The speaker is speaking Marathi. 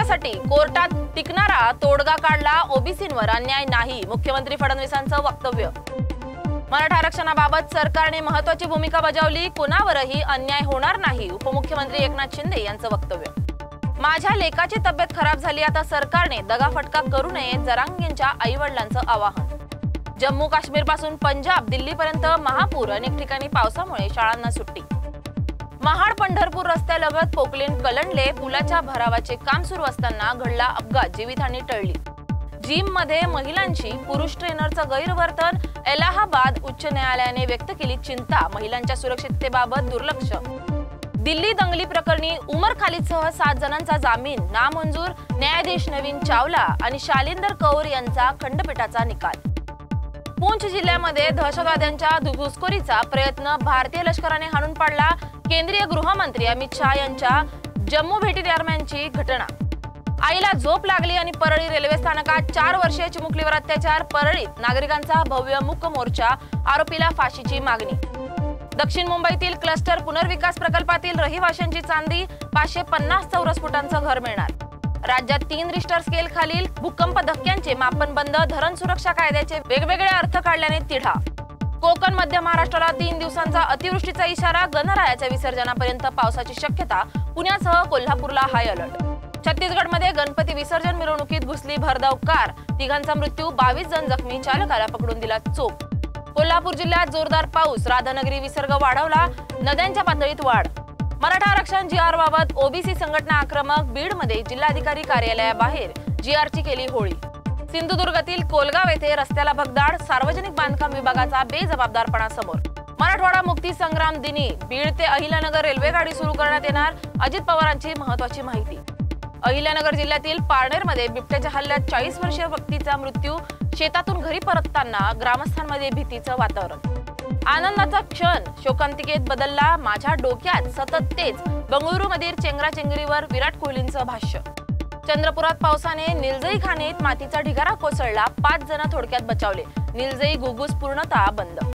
न्यायासाठी कोर्टात टिकणारा तोडगा काढला, ओबीसींवर अन्याय नाही, मुख्यमंत्री फडणवीसांचं वक्तव्य। मराठा आरक्षणाबाबत सरकारने महत्त्वाची भूमिका बजावली, कोणावरही अन्याय होणार नाही, उपमुख्यमंत्री एकनाथ शिंदे यांचं वक्तव्य। माझ्या लेकाची तब्येत खराब झाली, आता सरकारने दगाफटका करू नये, जरांगेंच्या आईवडिलांचं आवाहन। जम्मू काश्मीर पासून पंजाब दिल्लीपर्यंत महापूर, अनेक ठिकाणी पावसामुळे शाळांना सुट्टी। महाड पंढरपूर रस्त्यालगत पोकलेन कलंडले, पुलाच्या भरावाचे काम सुरू असताना घडला अपघात, जीवितहानी टळली। जिम मध्ये महिलांशी पुरुष ट्रेनरचं गैरवर्तन, अलाहाबाद उच्च न्यायालयाने व्यक्त केली चिंता, महिलांच्या सुरक्षिततेबाबत दुर्लक्ष। दिल्ली दंगली प्रकरणी उमर खालिदसह 7 जणांचा जामीन नामंजूर, न्यायाधीश नवीन चावला आणि शालिंदर कौर यांचा खंडपीठाचा निकाल। पूंछ जिल्ह्यामध्ये दहशतवाद्यांच्या घुसखोरीचा प्रयत्न, भारतीय लष्कराने हाणून पाडला, केंद्रीय गृहमंत्री अमित शाह यांच्या जम्मू भेटीदरम्यानची घटना। आईला झोप लागली आणि परळी रेल्वे स्थानकात 4 वर्षीय चिमुकलीवर अत्याचार, परळीत नागरिकांचा भव्य मूक मोर्चा, आरोपीला फाशीची मागणी। दक्षिण मुंबईतील क्लस्टर पुनर्विकास प्रकल्पातील रहिवाशांची चांदी, 550 चौरस फुटांचं घर मिळणार। राज्यात 3 रिश्टर स्केल खालील भूकंप धक्क्यांचे मापन बंद, धरण सुरक्षा कायद्याचे वेगवेगळे अर्थ काढल्याने तिढा। कोकण मध्य महाराष्ट्राला 3 दिवसांचा अतिवृष्टीचा इशारा, गणरायाच्या विसर्जनापर्यंत पावसाची शक्यता, पुण्यासह कोल्हापूरला हाय अलर्ट। छत्तीसगडमध्ये गणपती विसर्जन मिरवणुकीत घुसली भरधाव कार, 3घांचा मृत्यू, 22 जण जखमी, चालकाला पकडून दिला चोप। कोल्हापूर जिल्ह्यात जोरदार पाऊस, राधानगरी विसर्ग वाढवला, नद्यांच्या पातळीत वाढ। मराठा आरक्षण जीआर बाबत ओबीसी संघटना आक्रमक, बीडमध्ये जिल्हाधिकारी कार्यालयाबाहेर जीआरची केली होळी। सिंधुदुर्गातील कोलगाव येथे रस्त्याला भगदाड, सार्वजनिक बांधकाम विभागाचा बेजबाबदारपणा समोर। मराठवाडा मुक्ती संग्राम दिनी बीड ते अहिल्यानगर रेल्वेगाडी सुरू करण्यात येणार, अजित पवारांची महत्त्वाची माहिती। अहिल्यानगर जिल्ह्यातील पारनेरमध्ये बिबट्याच्या हल्ल्यात 40 वर्षीय व्यक्तीचा मृत्यू, शेतातून घरी परतताना ग्रामस्थांमध्ये भीतीचं वातावरण। आनंदाचा क्षण शोकांतिकेत बदलला, माझ्या डोक्यात सतत तेच, बंगळुरूमधील चेंगराचेंगरीवर विराट कोहलींचं भाष्य। चंद्रपुरात पावसाने निलजई खाणीत मातीचा ढिगारा कोसळला, 5 जण थोडक्यात बचावले, निलजई घुगुस पूर्णतः बंद।